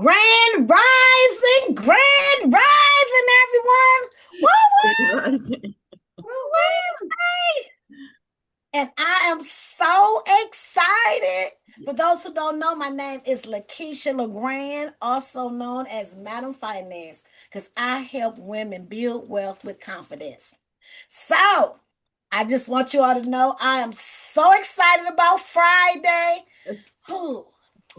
Grand rising, everyone. Woo woo! Rising. It's Wednesday, and I am so excited. For those who don't know, my name is LaKeisha LaGrande, also known as Madam Finance, because I help women build wealth with confidence. So, I just want you all to know I am so excited about Friday. Yes. Whew.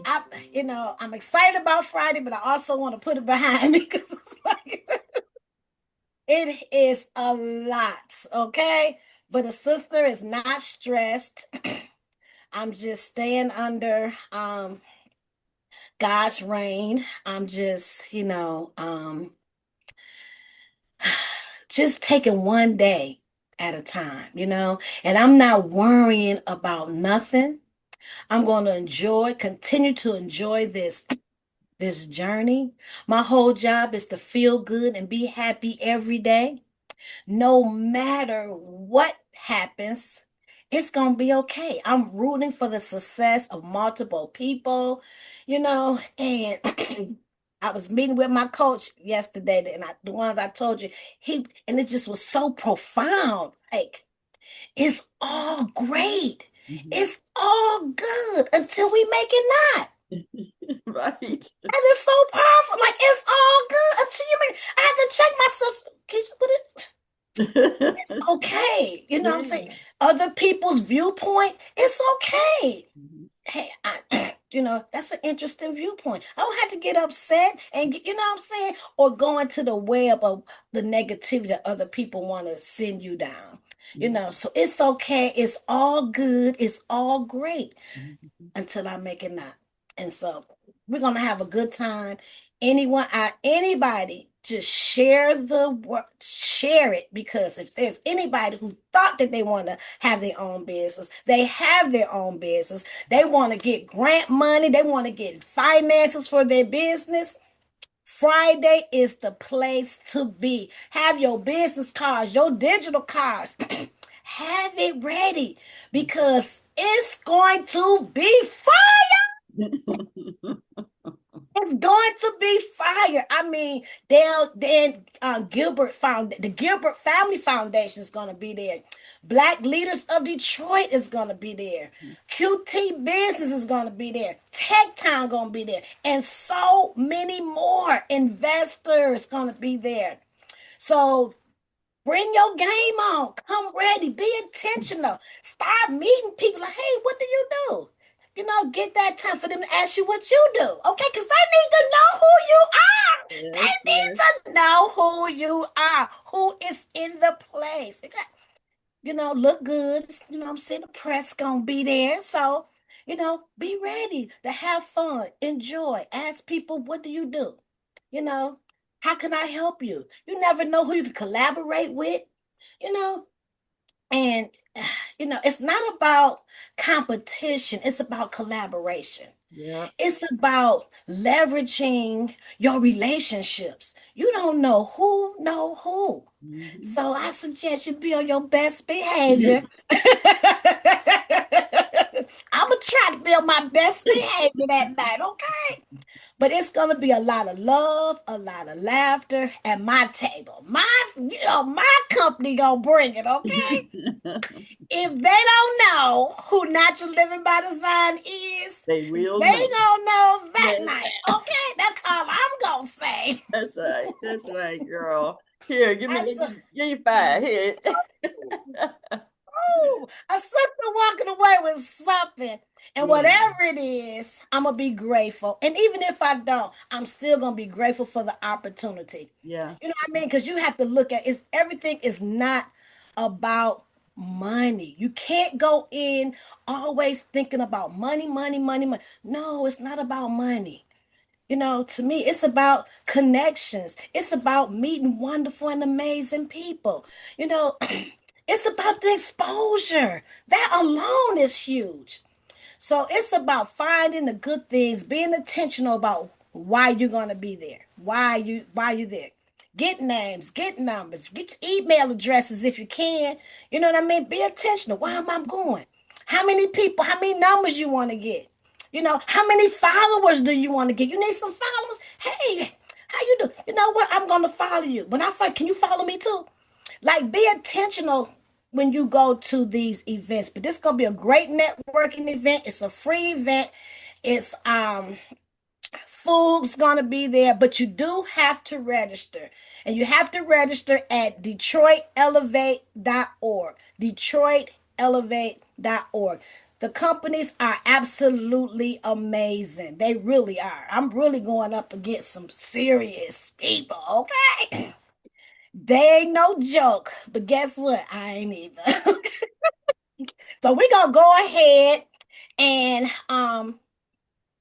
I'm excited about Friday, but I also want to put it behind me because it's like it is a lot, okay? But the sister is not stressed. I'm just staying under God's reign. I'm just, just taking one day at a time, and I'm not worrying about nothing. I'm going to continue to enjoy this journey. My whole job is to feel good and be happy every day. No matter what happens, it's going to be okay. I'm rooting for the success of multiple people, and I was meeting with my coach yesterday, and the ones I told you, and it just was so profound. Like, it's all great. Mhm. It's all good until we make it not. Right. And it's so powerful. Like, it's all good until you make it. I had to check myself. It's okay. You know what I'm saying? Yeah. Other people's viewpoint, it's okay. Mhm. Hey, that's an interesting viewpoint. I don't have to get upset you know what I'm saying? Or go into the web of the negativity that other people want to send you down. Mhm. So it's okay. It's all good. It's all great Mhm. until I make it not. And so we're gonna have a good time. Anybody, just share the word, share it, because if there's anybody who thought that they want to have their own business, they have their own business. They want to get grant money, they want to get finances for their business. Friday is the place to be. Have your business cards, your digital cards. Have it ready because it's going to be fire. It's going to be fire. I mean, they'll then the Gilbert Family Foundation is going to be there. Black Leaders of Detroit is going to be there. QT Business is going to be there. Tech Town going to be there, and so many more investors going to be there. So bring your game on. Come ready. Be intentional. Start meeting people. Like, hey, what do you do? Get that time for them to ask you what you do. Okay, because they need to know who you are. Yes, They yes. need to know who you are, who is in the place. Okay? Look good. I'm saying the press gonna be there. So, be ready to have fun, enjoy, ask people, what do you do? You know, how can I help you? You never know who you can collaborate with, you know, and it's not about competition, it's about collaboration. Yeah. It's about leveraging your relationships. You don't know who. Mhm. So I suggest you be on your best behavior. I'm gonna try to be on my best behavior that night, okay? But it's gonna be a lot of love, a lot of laughter at my table. My company gonna bring it, okay? If they don't know who Natural Living by Design is, They they will know. gonna know that That's night. Okay, that's all I'm gonna say. that's right. That's right, girl. Here, I said, give me five. Here. oh, a sister walking away with something. And Yeah. whatever it is, I'm gonna be grateful. And even if I don't, I'm still gonna be grateful for the opportunity. Yeah. You know what I mean? Because you have to look at everything is not about money. You can't go in always thinking about money, money, money, money. No, it's not about money. To me, it's about connections. It's about meeting wonderful and amazing people. It's about the exposure. That alone is huge. So it's about finding the good things, being intentional about why you're gonna be there, why you there. Get names, get numbers, get your email addresses if you can. You know what I mean? Be intentional. Why am I going? How many people, how many numbers you want to get? How many followers do you want to get? You need some followers? Hey, how you do? You know what? I'm gonna follow you. When I find, can you follow me too? Like, be intentional when you go to these events. But this is gonna be a great networking event. It's a free event. It's food's gonna be there, but you do have to register. And you have to register at DetroitElevate.org. DetroitElevate.org. The companies are absolutely amazing. They really are. I'm really going up against some serious people, okay? They ain't no joke. But guess what? I ain't either. So we're gonna go ahead and I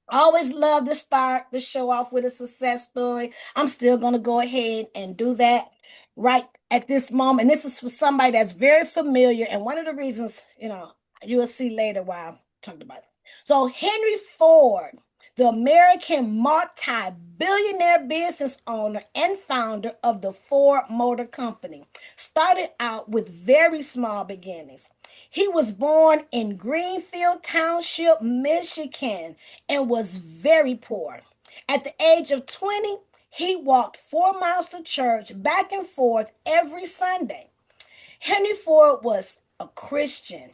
always love to start the show off with a success story. I'm still going to go ahead and do that right at this moment. This is for somebody that's very familiar. And one of the reasons, you will see later why I've talked about it. So, Henry Ford, the American multi-billionaire business owner and founder of the Ford Motor Company, started out with very small beginnings. He was born in Greenfield Township, Michigan, and was very poor. At the age of 20, he walked 4 miles to church back and forth every Sunday. Henry Ford was a Christian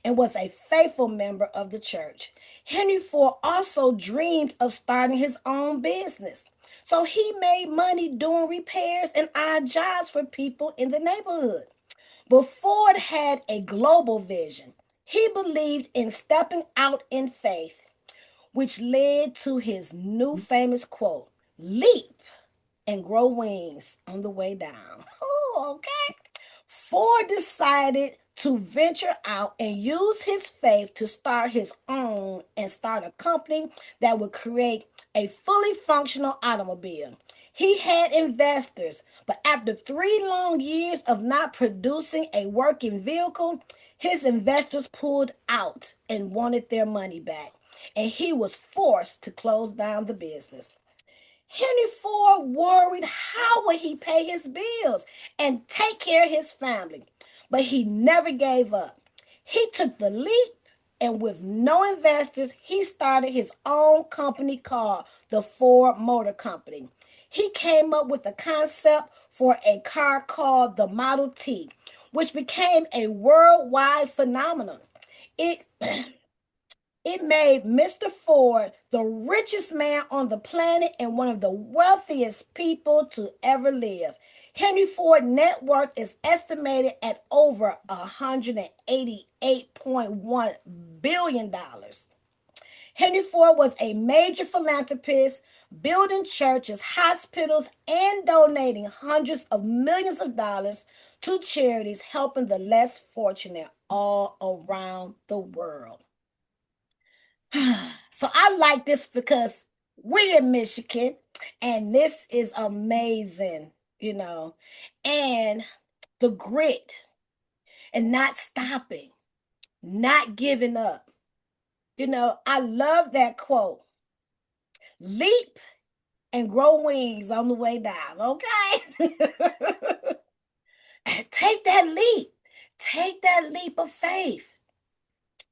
and was a faithful member of the church. Henry Ford also dreamed of starting his own business. So he made money doing repairs and odd jobs for people in the neighborhood. But Ford had a global vision. He believed in stepping out in faith, which led to his new famous quote: leap and grow wings on the way down. Oh, okay. Ford decided to venture out and use his faith to start his own and start a company that would create a fully functional automobile. He had investors, but after 3 long years of not producing a working vehicle, his investors pulled out and wanted their money back, and he was forced to close down the business. Henry Ford worried how would he pay his bills and take care of his family. But he never gave up. He took the leap, and with no investors, he started his own company called the Ford Motor Company. He came up with a concept for a car called the Model T, which became a worldwide phenomenon. It it made Mr. Ford the richest man on the planet and one of the wealthiest people to ever live. Henry Ford's net worth is estimated at over $188.1 billion. Dollars. Henry Ford was a major philanthropist, building churches, hospitals, and donating hundreds of millions of dollars to charities, helping the less fortunate all around the world. So I like this because we're in Michigan and this is amazing, and the grit and not stopping, not giving up. I love that quote: leap and grow wings on the way down, okay? Take that leap. Take that leap of faith.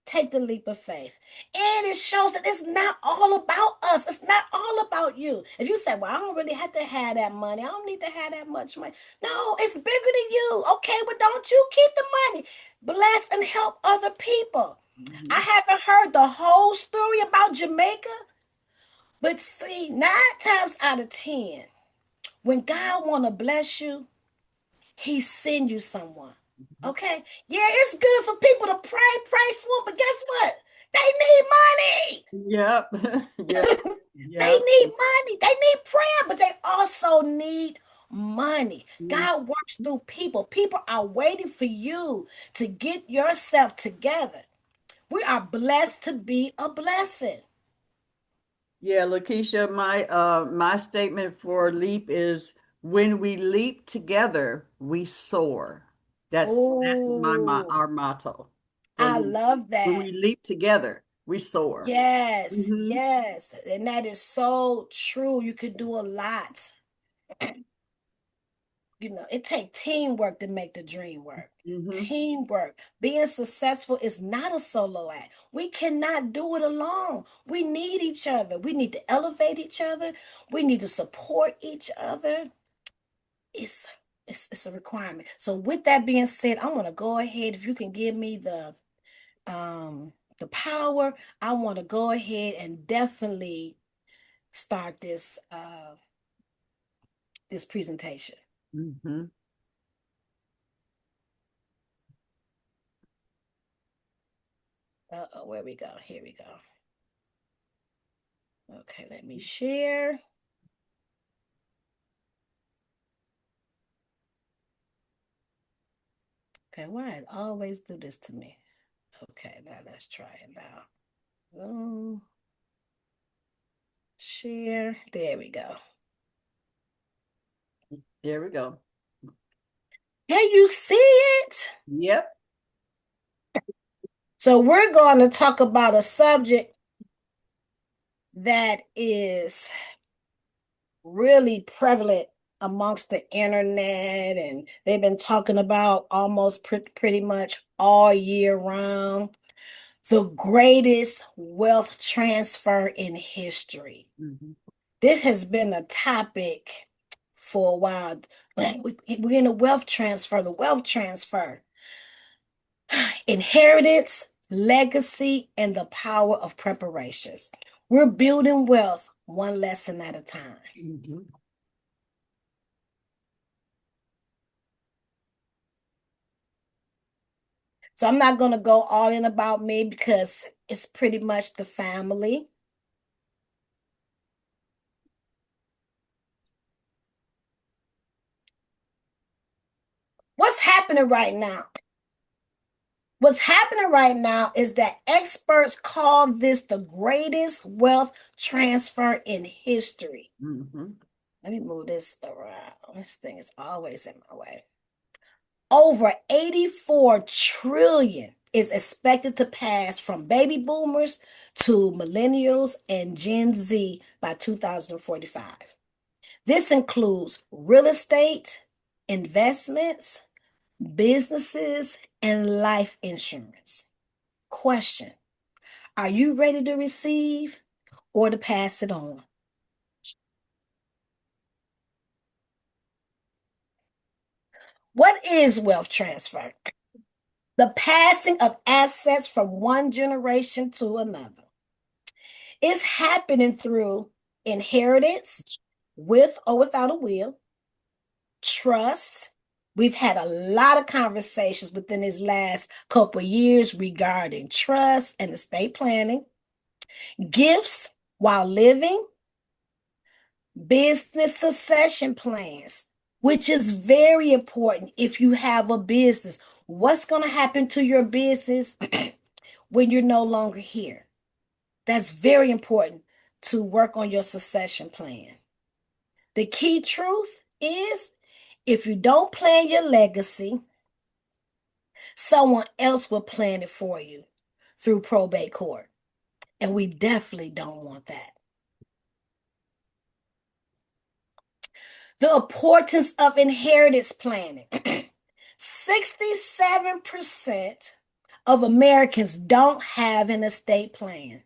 Take the leap of faith. And it shows that it's not all about us. It's not all about you. If you say, well, I don't really have to have that money. I don't need to have that much money. No, it's bigger than you. Okay, but don't you keep the money. Bless and help other people. I Mhm. haven't heard the whole story about Jamaica, but see, 9 times out of 10, when God want to bless you, he send you someone. Okay? Yeah, it's good for people to pray for, but guess what? They need money. Yep. Yep. They Yep. need money. They need prayer, but they also need money. Mhm. God works through people. People are waiting for you to get yourself together. We are blessed to be a blessing. Yeah, LaKeisha, my statement for leap is when we leap together, we soar. That's my Oh, our motto for I leap. love When that. we leap together, we soar. Yes, Hmm. yes. And that is so true. You could do a lot. it takes teamwork to make the dream work. Mm-hmm. Teamwork. Being successful is not a solo act. We cannot do it alone. We need each other. We need to elevate each other. We need to support each other. It's it's a requirement. So with that being said, I'm gonna go ahead. If you can give me the power, I want to go ahead and definitely start this presentation. Mm-hmm. Uh-oh, where we go? Here we go. Okay, let me share. Okay, why it always do this to me? Okay, now let's try it now. Share. There we go. There we go. Can you see it? Yep. So we're going to talk about a subject that is really prevalent amongst the internet, and they've been talking about almost pretty much all year round. The greatest wealth transfer in history. Mm-hmm. This has been a topic for a while. We're in the wealth transfer, inheritance, legacy, and the power of preparations. We're building wealth one lesson at a time. Mm-hmm. So I'm not going to go all in about me because it's pretty much the family. What's happening right now? What's happening right now is that experts call this the greatest wealth transfer in history. Mm-hmm. Let me move this around. This thing is always in my way. Over 84 trillion is expected to pass from baby boomers to millennials and Gen Z by 2045. This includes real estate, investments, businesses, and life insurance. Question: are you ready to receive or to pass it on? What is wealth transfer? The passing of assets from one generation to another. It's happening through inheritance, with or without a will, trust. We've had a lot of conversations within these last couple of years regarding trust and estate planning, gifts while living, business succession plans, which is very important if you have a business. What's going to happen to your business when you're no longer here? That's very important to work on your succession plan. The key truth is if you don't plan your legacy, someone else will plan it for you through probate court. And we definitely don't want that. The importance of inheritance planning. 67% of Americans don't have an estate plan.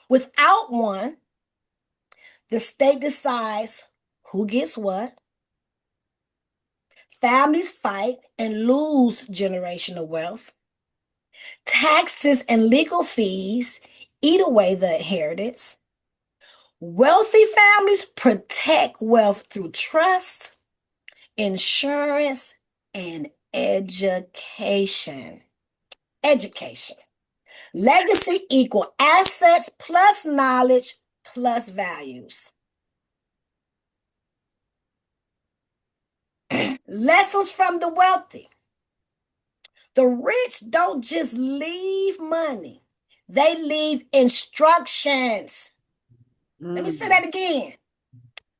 Without one, the state decides who gets what. Families fight and lose generational wealth. Taxes and legal fees eat away the inheritance. Wealthy families protect wealth through trust, insurance, and education. Education. Legacy equal assets plus knowledge plus values. Lessons from the wealthy. The rich don't just leave money, they leave instructions. Let me say Mm-hmm. that again.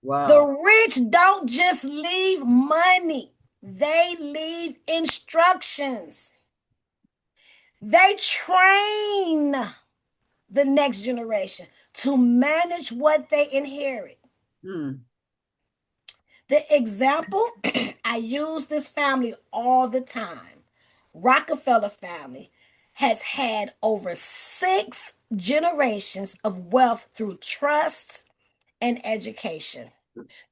The Wow. rich don't just leave money, they leave instructions. They train the next generation to manage what they inherit. Mm. The example, I use this family all the time. Rockefeller family has had over 6 generations of wealth through trust and education.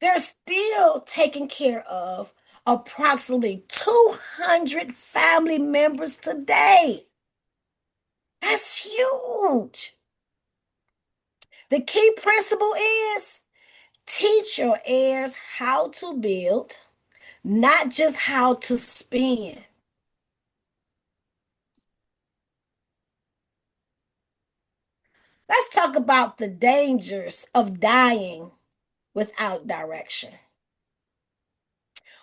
They're still taking care of approximately 200 family members today. That's huge. The key principle is teach your heirs how to build, not just how to spend. Let's talk about the dangers of dying without direction.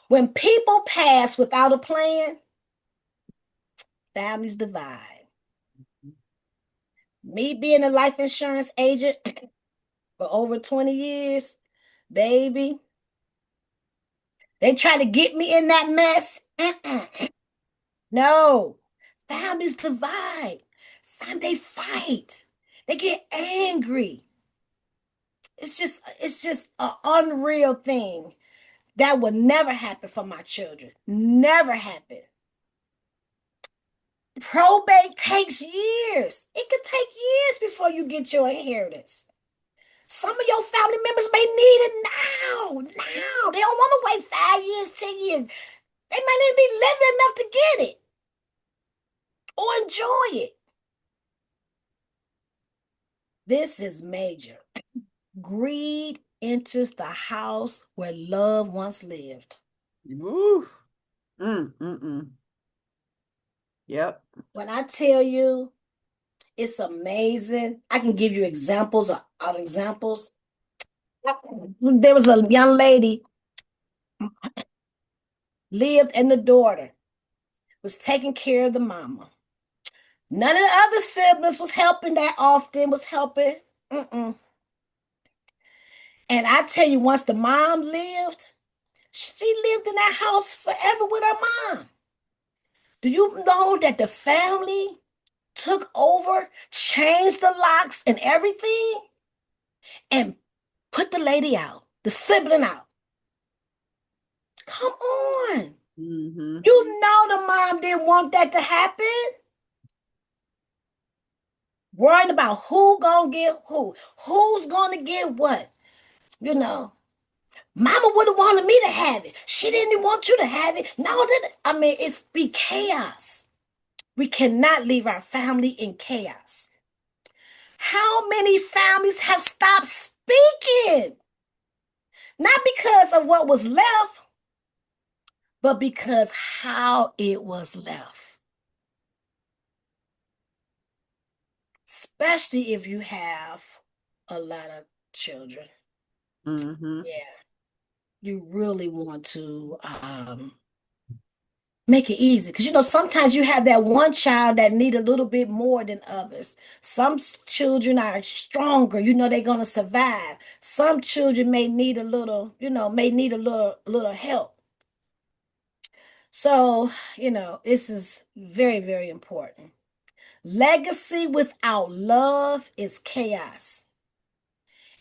When people pass without a plan, families divide. Me being a life insurance agent for over 20 years, baby, they try to get me in that mess. No, families divide. They fight. They get angry. It's just an unreal thing that would never happen for my children. Never happen. Probate takes years. It could take years before you get your inheritance. Some of your family members may need it now. Now. They don't want to wait 5 years, 10 years. They might not be living enough to get it or enjoy it. This is major. Greed enters the house where love once lived. Woo. Mm. Yep. When I tell you, it's amazing. I can give you examples of examples. There was a young lady lived and the daughter was taking care of the mama. None of the other siblings was helping that often, was helping. Mm-mm. And I tell you, once the mom lived, she lived in that house forever with her mom. Do you know that the family took over, changed the locks and everything, and put the lady out, the sibling out? Come on. Mm-hmm. You know the mom didn't want that to happen. Worrying about who gonna get who's gonna get what. You know, Mama would have wanted me to have it. She didn't even want you to have it. No, that I mean, it's be chaos. We cannot leave our family in chaos. How many families have stopped speaking? Not because of what was left, but because how it was left. Especially if you have a lot of children. Mm-hmm. Yeah, you really want to make it easy because sometimes you have that one child that need a little bit more than others. Some children are stronger, they're going to survive. Some children may need a little, may need a little help. So, this is very, very important. Legacy without love is chaos.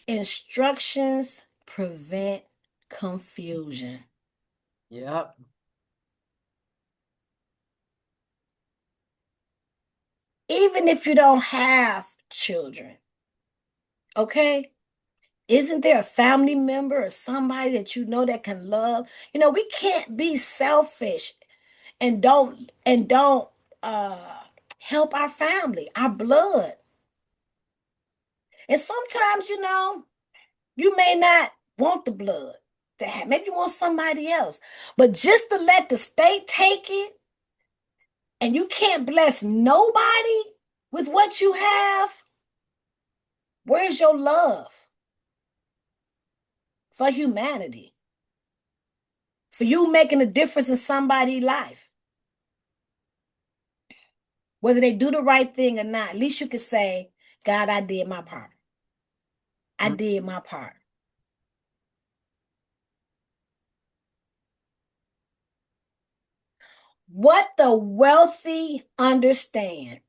Instructions prevent confusion. Yep. Even if you don't have children, okay? Isn't there a family member or somebody that that can love? We can't be selfish and don't uh help our family, our blood. And sometimes, you may not want the blood to have. Maybe you want somebody else. But just to let the state take it and you can't bless nobody with what you have, where's your love for humanity? For you making a difference in somebody's life? Whether they do the right thing or not, at least you can say, God, I did my part. I did my part. What the wealthy understand.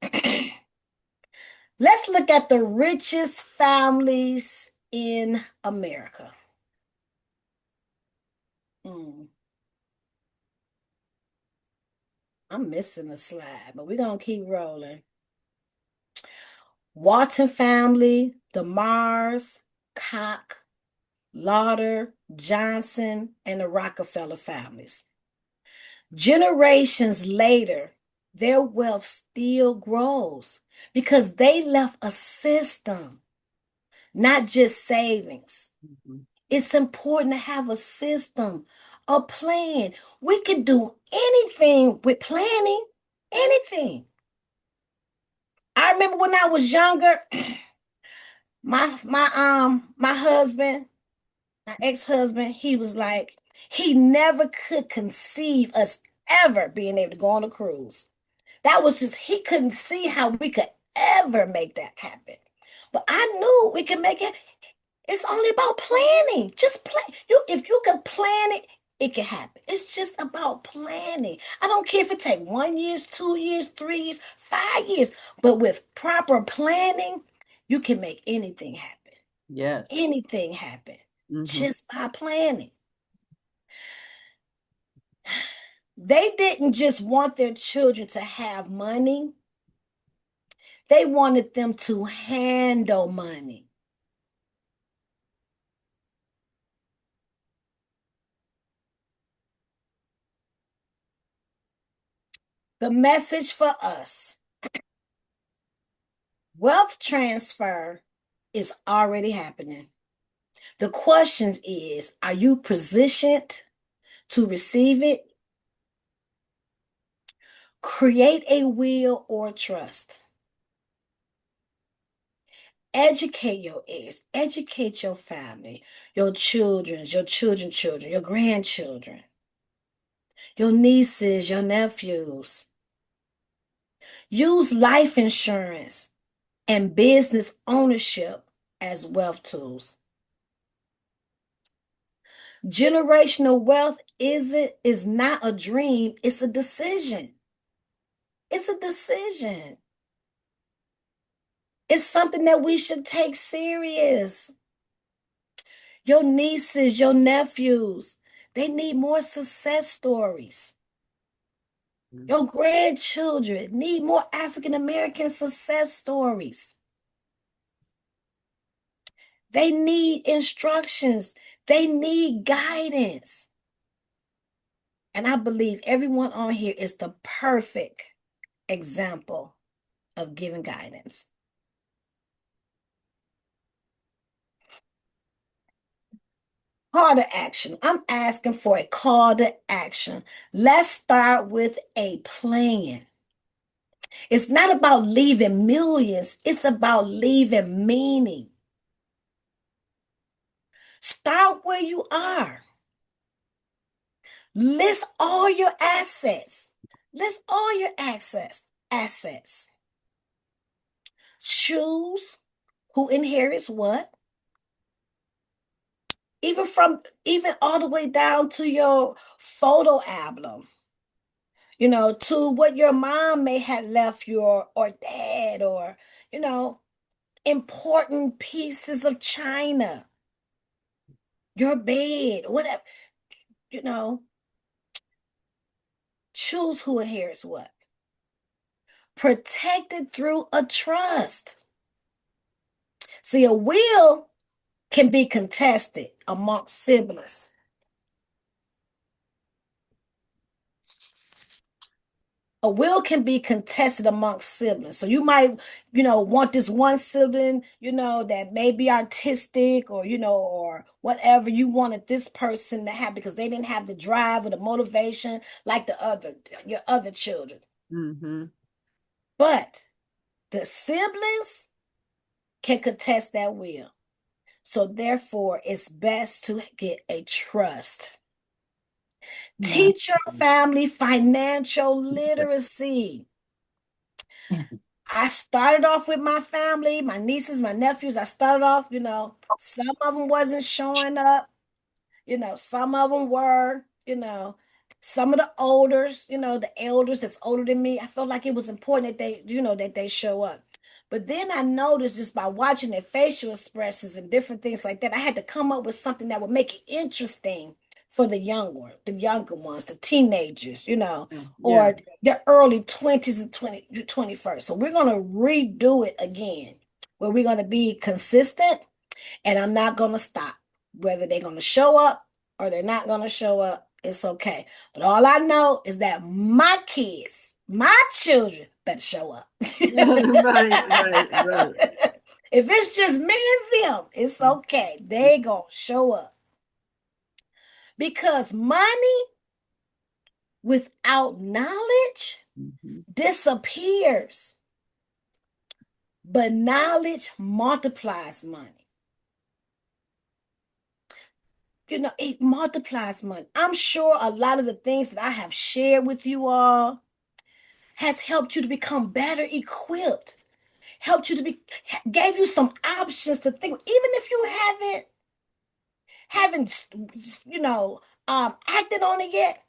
Let's look at the richest families in America. Mm, I'm missing a slide, but we're gonna keep rolling. Walton family, the Mars, Koch, Lauder, Johnson, and the Rockefeller families. Generations later, their wealth still grows because they left a system, not just savings. Mhm. It's important to have a system, a plan. We can do anything with planning, anything. I remember when I was younger, my husband, my ex-husband, he was like, he never could conceive us ever being able to go on a cruise. That was just, he couldn't see how we could ever make that happen. But I knew we could make it. It's only about planning. Just plan. If you can plan it, it can happen. It's just about planning. I don't care if it take 1 year, 2 years, 3 years, 5 years, but with proper planning, you can make anything happen. Yes. Anything happen Hmm. just by planning. They didn't just want their children to have money, they wanted them to handle money. The message for us: wealth transfer is already happening. The question is, are you positioned to receive it? Create a will or trust. Educate your heirs, educate your family, your children's children, your grandchildren, your nieces, your nephews. Use life insurance and business ownership as wealth tools. Generational wealth is not a dream, it's a decision. It's a decision. It's something that we should take serious. Your nieces, your nephews, they need more success stories. Your grandchildren need more African American success stories. They need instructions. They need guidance. And I believe everyone on here is the perfect example of giving guidance. Call to action. I'm asking for a call to action. Let's start with a plan. It's not about leaving millions, it's about leaving meaning. Start where you are. List all your assets. List all your assets. Choose who inherits what. Even all the way down to your photo album, to what your mom may have left you, or dad, or you know, important pieces of china, your bed, whatever, you know, choose who inherits what. Protected through a trust. See, a will can be contested amongst siblings. A will can be contested amongst siblings. So you might, want this one sibling, that may be artistic, or, or whatever you wanted this person to have because they didn't have the drive or the motivation like your other children. Hmm. But the siblings can contest that will. So therefore, it's best to get a trust. Teach your family financial literacy. I started off with my family, my nieces, my nephews. I started off, some of them wasn't showing up, some of them were, some of the elders, the elders that's older than me. I felt like it was important that they show up. But then I noticed just by watching their facial expressions and different things like that, I had to come up with something that would make it interesting for the younger ones, the teenagers, Yeah. Yeah. or the early 20s and 21st. So we're going to redo it again, where we're going to be consistent, and I'm not going to stop. Whether they're going to show up or they're not going to show up, it's okay. But all I know is that my kids, my children, better show up. Right, right, right. If it's just me and them, it's okay. They gonna show up because money without knowledge Mhm. disappears, but knowledge multiplies money. It multiplies money. I'm sure a lot of the things that I have shared with you all has helped you to become better equipped, helped you to be, gave you some options to think, even if you haven't, acted on it yet.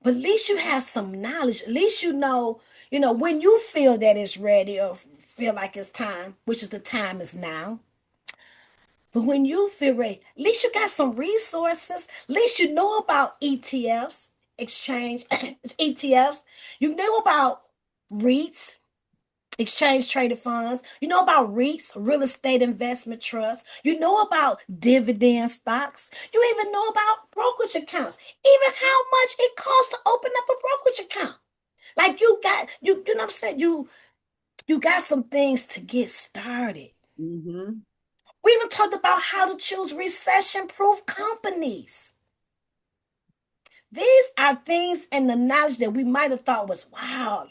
But at least you have some knowledge. At least when you feel that it's ready or feel like it's time, which is the time is now. But when you feel ready, at least you got some resources. At least you know about ETFs, exchange ETFs. You know about REITs, exchange traded funds. You know about REITs, real estate investment trusts. You know about dividend stocks. You even know about brokerage accounts. Even how much it costs to open up a brokerage account. Like you know what I'm saying? You got some things to get started. Mhm. We even talked about how to choose recession-proof companies. These are things and the knowledge that we might have thought was wow.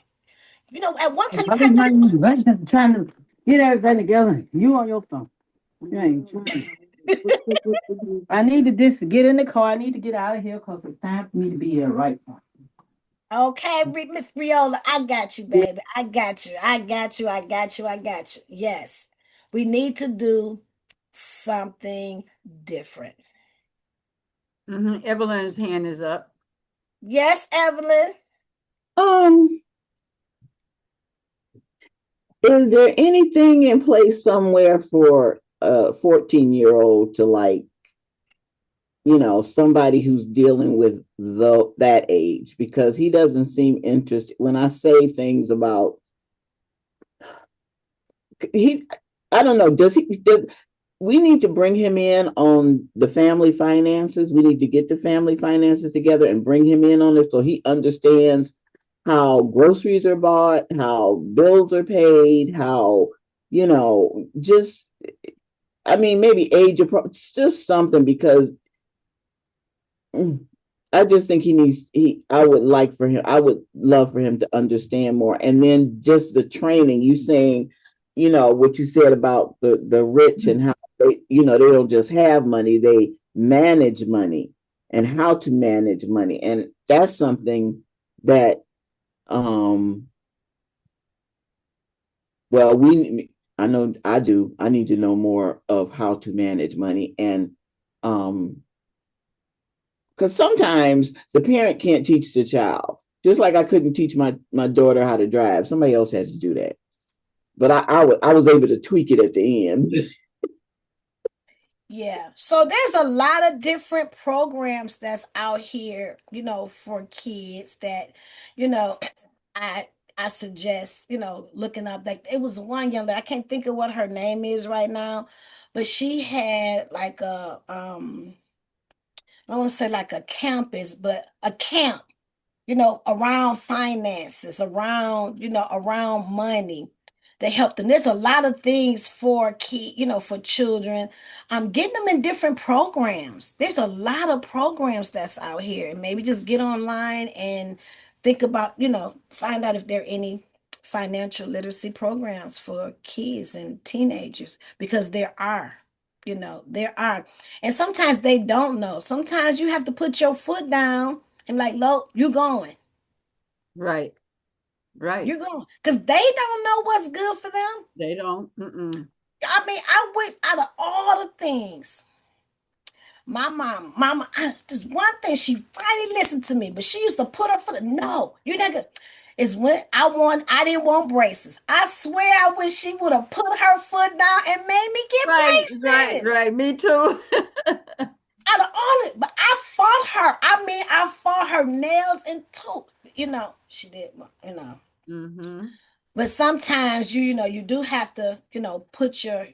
At one time you I be probably thought it was. running, trying to get everything together. You on your phone. You ain't trying. I need to get in the car. I need to get out of here because it's time for me to be here right now. Okay, Miss Riola, I got you, baby. I got you. I got you. I got you. I got you. Yes, we need to do something different. Evelyn's hand is up. Yes, Evelyn. Um, is there anything in place somewhere for a 14-year-old to like, somebody who's dealing with that age? Because he doesn't seem interested when I say things about he I don't know, we need to bring him in on the family finances. We need to get the family finances together and bring him in on it so he understands how groceries are bought, how bills are paid, how, just, I mean, maybe just something because I just think I would love for him to understand more. And then just the training, you saying, what you said about the rich and how they don't just have money, they manage money and how to manage money. And that's something that, um, well, I know I do. I need to know more of how to manage money. And, um, because sometimes the parent can't teach the child. Just like I couldn't teach my daughter how to drive, somebody else has to do that. But I was able to tweak it at the end. Yeah. So there's a lot of different programs that's out here, for kids that, you know, I I suggest, looking up. Like it was one young lady, I can't think of what her name is right now, but she had like I don't want to say like a campus, but a camp, around finances, around money. They help them. There's a lot of things for for children. I'm getting them in different programs. There's a lot of programs that's out here. And maybe just get online and think about, find out if there are any financial literacy programs for kids and teenagers because there are. And sometimes they don't know. Sometimes you have to put your foot down and like, look, you going. Right, right. You're going. Because they don't know what's good for them. They don't. Mm-mm. I mean, I wish out of all the things, mama, just one thing, she finally listened to me, but she used to put her foot, no, you're not good. Is when I didn't want braces. I swear I wish she would have put her foot down and made me get Right, right, braces. right. Me too. out of all it, but I fought her. I mean, I fought her nails and tooth. She did, Mm-hmm. but sometimes you do have to, put your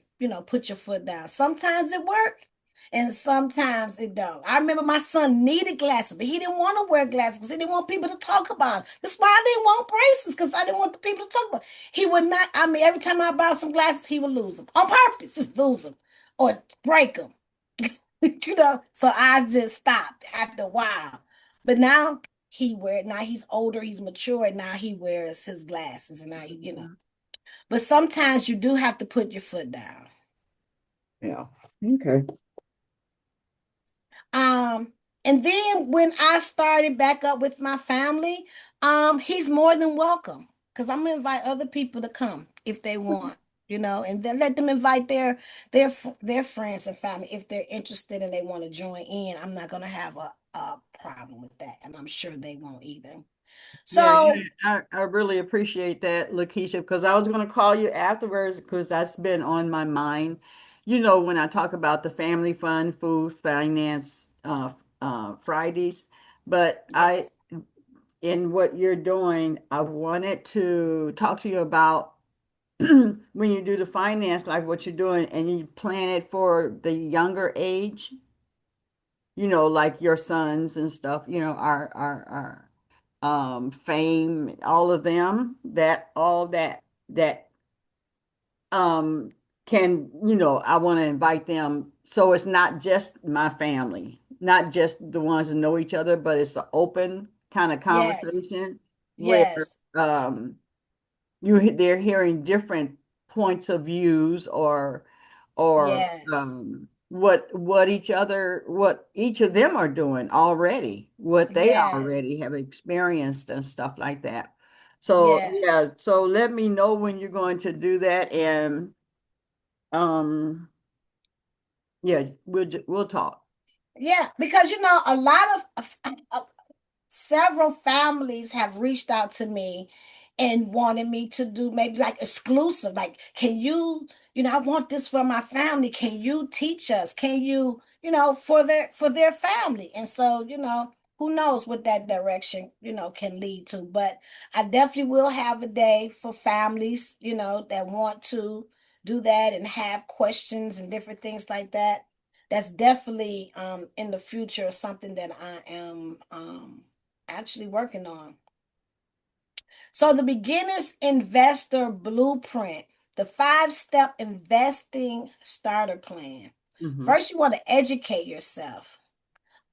foot down. Sometimes it work and sometimes it don't. I remember my son needed glasses, but he didn't want to wear glasses because he didn't want people to talk about it. That's why I didn't want braces because I didn't want the people to talk about it. He would not, I mean, every time I bought some glasses, he would lose them on purpose, just lose them or break them. So I just stopped after a while. But now he's older, he's mature, and now he wears his glasses, and now Mm-hmm. but sometimes you do have to put your foot down. Yeah. Okay. Um, and then when I started back up with my family, he's more than welcome because I'm gonna invite other people to come if they want, and then let them invite their friends and family if they're interested and they want to join in. I'm not gonna have a problem with that, and I'm sure they won't either. Yeah, So I really appreciate that, LaKeisha, because I was going to call you afterwards because that's been on my mind. When I talk about the family fund, food, finance, Fridays, but yeah, in what you're doing, I wanted to talk to you about when you do the finance, like what you're doing, and you plan it for the younger age, like your sons and stuff, our fame, all of them, that all that um can, I want to invite them. So it's not just my family, not just the ones that know each other, but it's an open kind of yes, conversation where yes, um they're hearing different points of views or yes, what each of them are doing already, what they yes, already have experienced and stuff like that. So yes. yeah, so let me know when you're going to do that, and um yeah, we'll talk. Yeah, because a lot of several families have reached out to me and wanted me to do maybe like exclusive, like, can you, I want this for my family. Can you teach us? Can you, for their family? And so, who knows what that direction, can lead to. But I definitely will have a day for families, that want to do that and have questions and different things like that. That's definitely in the future something that I am actually working on. So the beginner's investor blueprint, the 5-step investing starter plan. Hmm. First, you want to educate yourself.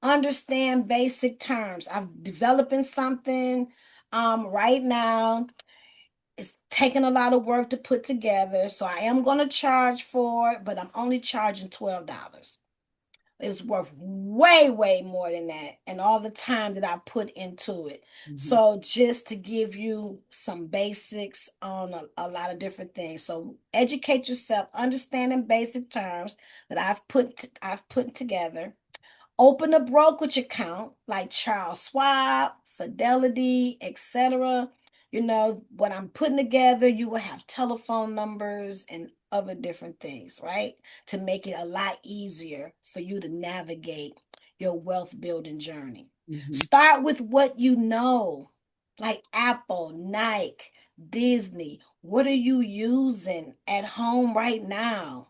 Understand basic terms. I'm developing something right now. It's taking a lot of work to put together. So I am going to charge for it, but I'm only charging $12. It's worth way, way more than that. And all the time that I put into it. Hmm. So just to give you some basics on a lot of different things. So educate yourself, understanding basic terms that I've put together. Open a brokerage account like Charles Schwab, Fidelity, etc. What I'm putting together, you will have telephone numbers and other different things, right? To make it a lot easier for you to navigate your wealth building journey. Hmm. Start with what you know, like Apple, Nike, Disney. What are you using at home right now?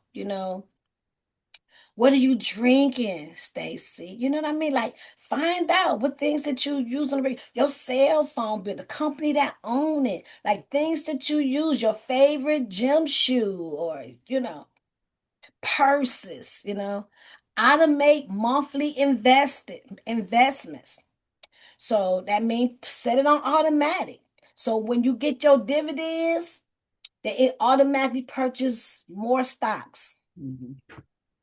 What are you drinking, Stacy? You know what I mean? Like, find out what things that you use on your cell phone bill, the company that own it, like things that you use, your favorite gym shoe or, purses, automate monthly investments. So that means set it on automatic. So when you get your dividends, that it automatically purchase more stocks. Hmm.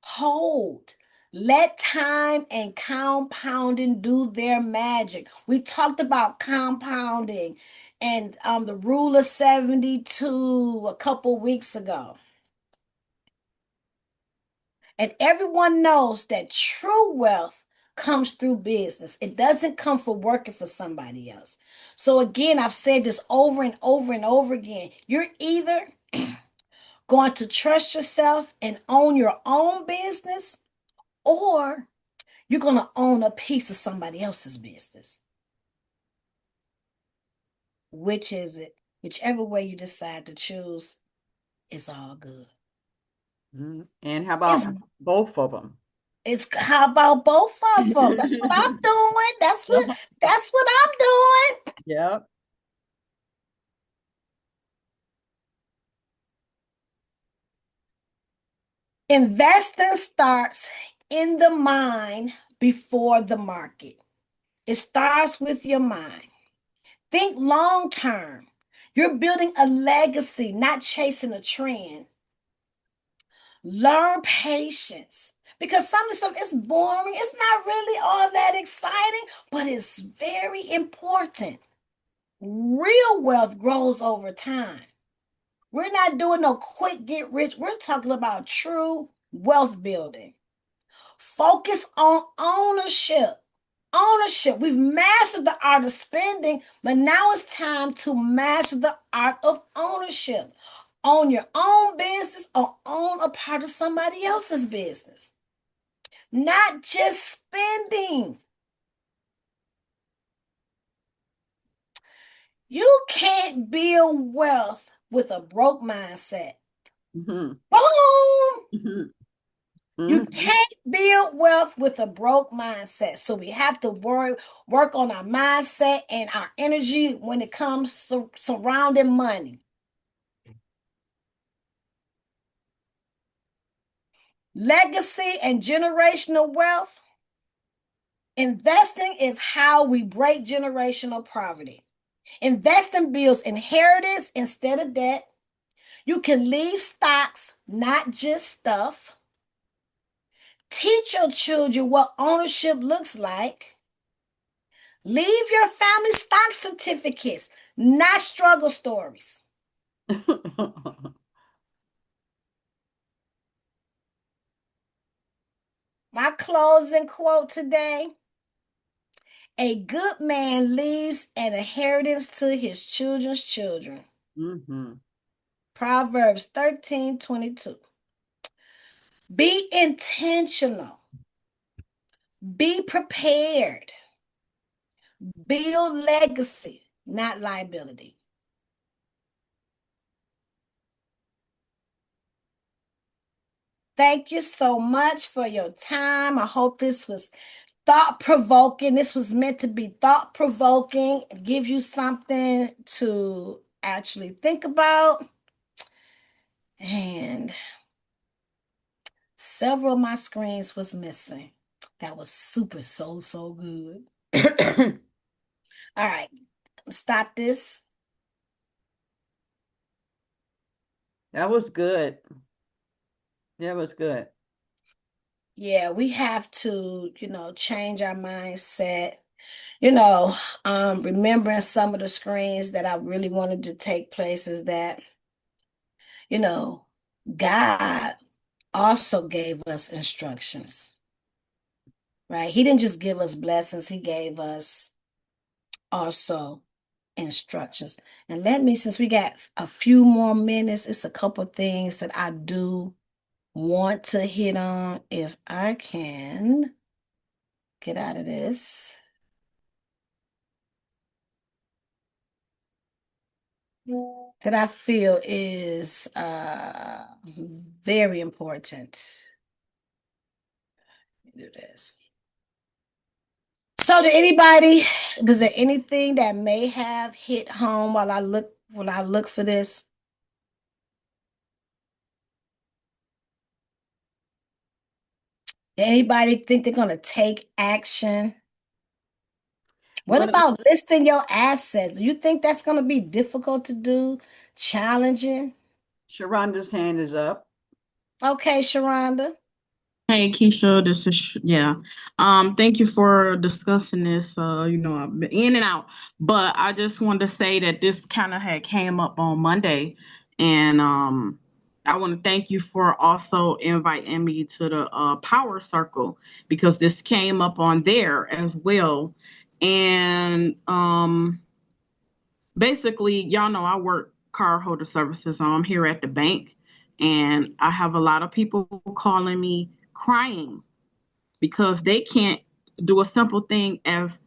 Hold. Let time and compounding do their magic. We talked about compounding and the rule of 72 a couple weeks ago. And everyone knows that true wealth comes through business. It doesn't come from working for somebody else. So again, I've said this over and over and over again. You're either going to trust yourself and own your own business, or You're going to own a piece of somebody else's business. Which is it? Whichever way you decide to choose, it's all good. And how It's about both of them? it's how about both of them? That's what I'm doing. That's what I'm doing. Yep. Investing starts in the mind before the market. It starts with your mind. Think long term. You're building a legacy, not chasing a trend. Learn patience because some of the stuff is boring. It's not really all that exciting, but it's very important. Real wealth grows over time. We're not doing no quick get rich. We're talking about true wealth building. Focus on ownership. Ownership. We've mastered the art of spending, but now it's time to master the art of ownership. Own your own business or own a part of somebody else's business. Not just spending. You can't build wealth with a broke mindset. Mhm. Boom! Mhm. You Mhm. can't build wealth with a broke mindset. So we have to work on our mindset and our energy when it comes to surrounding money. Legacy and generational wealth. Investing is how we break generational poverty. Investing builds inheritance instead of debt. You can leave stocks, not just stuff. Teach your children what ownership looks like. Leave your family stock certificates, not struggle stories. My closing quote today: a good man leaves an inheritance to his children's children. Mhm. Proverbs 13:22. Be intentional, be prepared, build legacy, not liability. Thank you so much for your time. I hope this was thought provoking. This was meant to be thought provoking, give you something to actually think about. And several of my screens was missing. That was super, so good. All right, stop this. That was good. That was good. Yeah, we have to, change our mindset. Remembering some of the screens that I really wanted to take place is that, you know, God also gave us instructions, right? He didn't just give us blessings, He gave us also instructions. And since we got a few more minutes, it's a couple things that I do want to hit on if I can get out of this. That I feel is very important. Let me do this. So, is there anything that may have hit home while I look for this? Anybody think they're gonna take action? What Well, about listing your assets? Do you think that's gonna be difficult to do? Challenging? Sharonda's hand is up. Okay, Sharonda. Hey Keisha, this is yeah. Thank you for discussing this. I've been in and out, but I just wanted to say that this kind of had came up on Monday, and I want to thank you for also inviting me to the Power Circle because this came up on there as well, and basically, y'all know I work card holder services. So I'm here at the bank, and I have a lot of people calling me crying because they can't do a simple thing as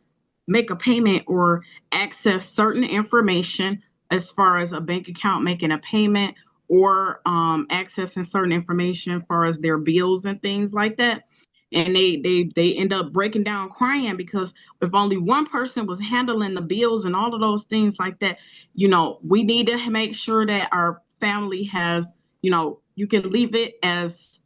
make a payment or access certain information as far as a bank account making a payment or accessing certain information as far as their bills and things like that. And they end up breaking down crying because if only one person was handling the bills and all of those things like that, we need to make sure that our family has, you can leave it as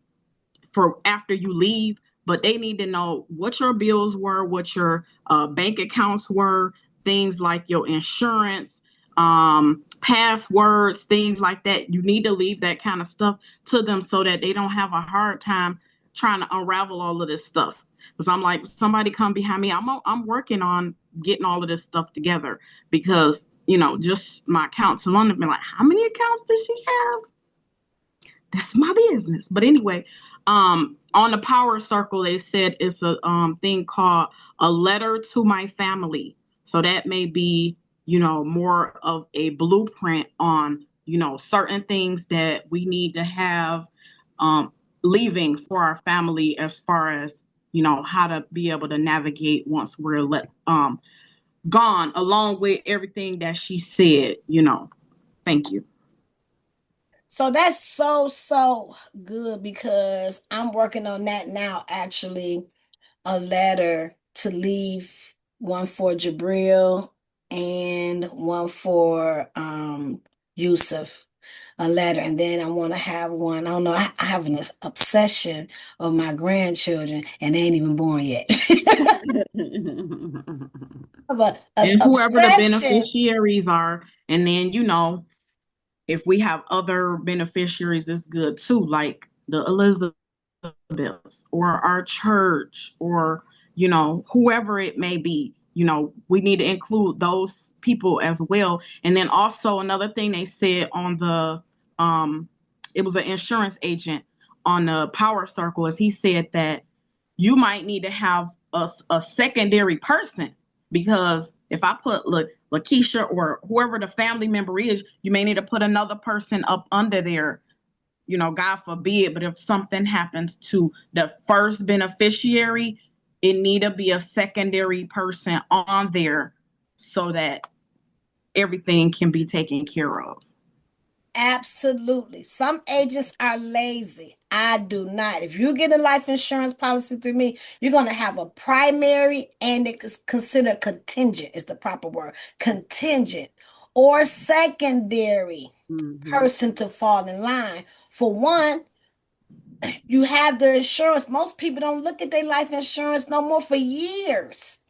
for after you leave, but they need to know what your bills were, what your bank accounts were, things like your insurance, passwords, things like that. You need to leave that kind of stuff to them so that they don't have a hard time trying to unravel all of this stuff. Because I'm like, somebody come behind me. I'm working on getting all of this stuff together because just my accounts alone have been like, how many accounts does she have? That's my business. But anyway, on the power circle, they said it's a thing called a letter to my family. So that may be, more of a blueprint on, certain things that we need to have leaving for our family as far as, how to be able to navigate once we're gone, along with everything that she said. Thank you. So that's so good because I'm working on that now, actually, a letter to leave, one for Jabril and one for Yusuf, a letter. And then I want to have one. I don't know, I have an obsession of my grandchildren and they ain't even born yet. But an And whoever the obsession. beneficiaries are, and then if we have other beneficiaries, it's good too, like the Elizabeths or our church or whoever it may be. We need to include those people as well. And then also another thing they said on the it was an insurance agent on the power circle is he said that you might need to have a secondary person because if I put LaKeisha or whoever the family member is, you may need to put another person up under there, God forbid. But if something happens to the first beneficiary, it need to be a secondary person on there so that everything can be taken care of. Absolutely. Some agents are lazy. I do not. If you get a life insurance policy through me, you're going to have a primary and it's considered contingent is the proper word. Contingent or secondary Mhm. person to fall in line. For one, you have the insurance. Most people don't look at their life insurance no more for years.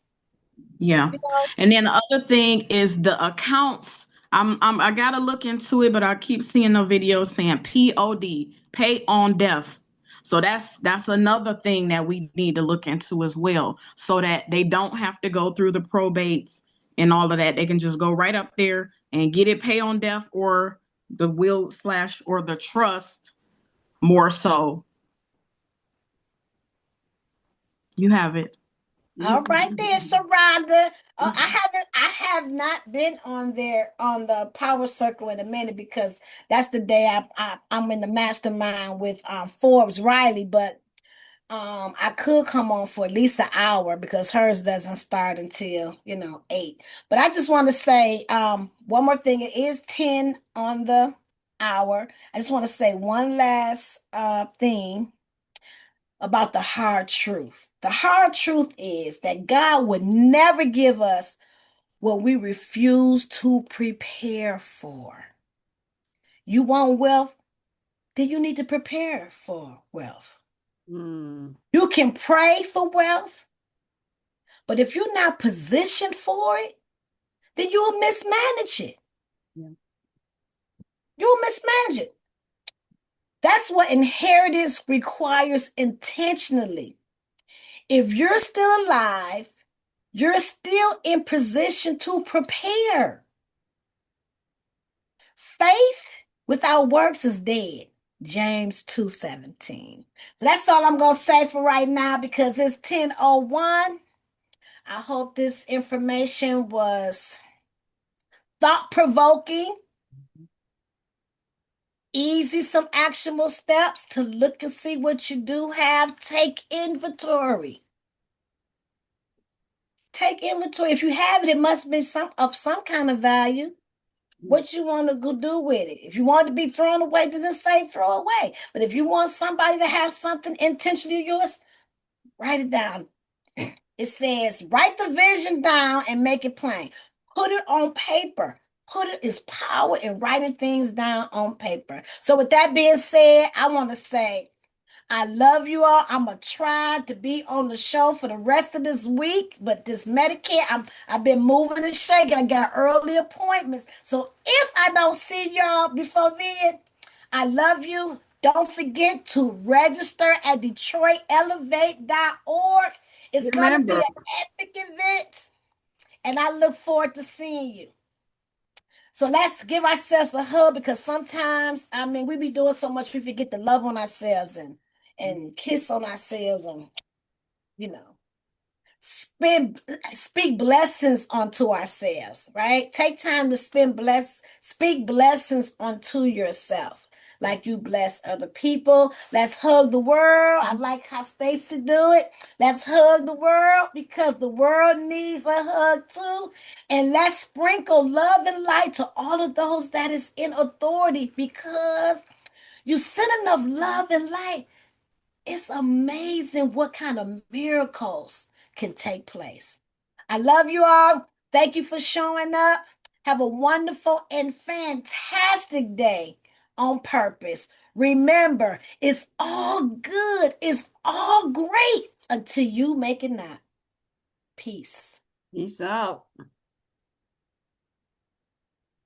Yeah. You know, And then the other thing is the accounts. I gotta look into it, but I keep seeing the videos saying POD, pay on death. So that's another thing that we need to look into as well, so that they don't have to go through the probates and all of that. They can just go right up there and get it pay on death or the will slash or the trust more so. You have it. all right there, Sharonda. I have not been on there on the Power Circle in a minute because that's the day I'm in the mastermind with Forbes Riley, but I could come on for at least an hour because hers doesn't start until 8. But I just want to say one more thing. It is 10 on the hour. I just want to say one last thing about the hard truth. The hard truth is that God would never give us what we refuse to prepare for. You want wealth? Then you need to prepare for wealth. Mm. You can pray for wealth, but if you're not positioned for it, then you'll mismanage it. Yeah. You'll mismanage it. That's what inheritance requires intentionally. If you're still alive, you're still in position to prepare. Faith without works is dead. James 2:17. So that's all I'm going to say for right now because it's 10:01. I hope this information was thought provoking. Easy, some actionable steps to look and see what you do have. Take inventory. Take inventory. If you have it, it must be some kind of value. What you want to go do with it. If you want it to be thrown away, then say throw away. But if you want somebody to have something intentionally yours, write it down. It says, write the vision down and make it plain. Put it on paper. Put it is power in writing things down on paper. So with that being said, I want to say I love you all. I'm gonna try to be on the show for the rest of this week, but this Medicare, I've been moving and shaking. I got early appointments. So if I don't see y'all before then, I love you. Don't forget to register at DetroitElevate.org. It's gonna be Remember, an epic event, and I look forward to seeing you. So let's give ourselves a hug because sometimes, I mean, we be doing so much we forget to love on ourselves and kiss on ourselves and you know speak blessings onto ourselves, right? Take time to speak blessings onto yourself. Like you bless other people. Let's hug the world. I like how Stacy do it. Let's hug the world because the world needs a hug too. And let's sprinkle love and light to all of those that is in authority because you send enough love and light. It's amazing what kind of miracles can take place. I love you all. Thank you for showing up. Have a wonderful and fantastic day on purpose. Remember, it's all good. It's all great until you make it not. Peace. peace out.